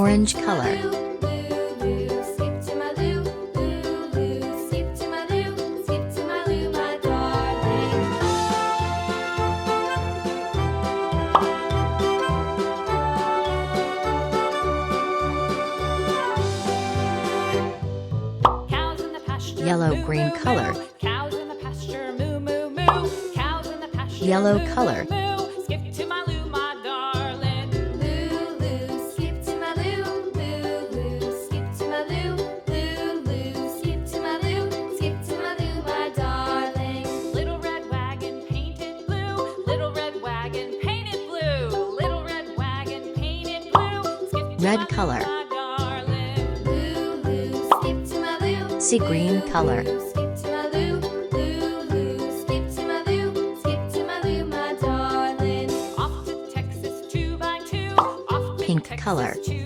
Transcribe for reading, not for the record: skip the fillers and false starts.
Orange color. Yellow-green color. Cows in the pasture, moo moo moo. Cows in the pasture, Yellow moo, color. moo, moo. Skip to my loo, my darling. Loo loo, skip to my loo, loo loo, skip to my loo, loo loo, skip to my loo, skip to my loo, my darling. Little red wagon painted blue, little red wagon painted blue, little red wagon painted blue. Skip to Red my color. loo, my darling. Loo loo, skip to my loo. Sea green color. Skip to my loo, loo loo, skip to my loo, skip to my loo, my darling. Off to Texas 2x2, off to Pink Texas color. 2x2.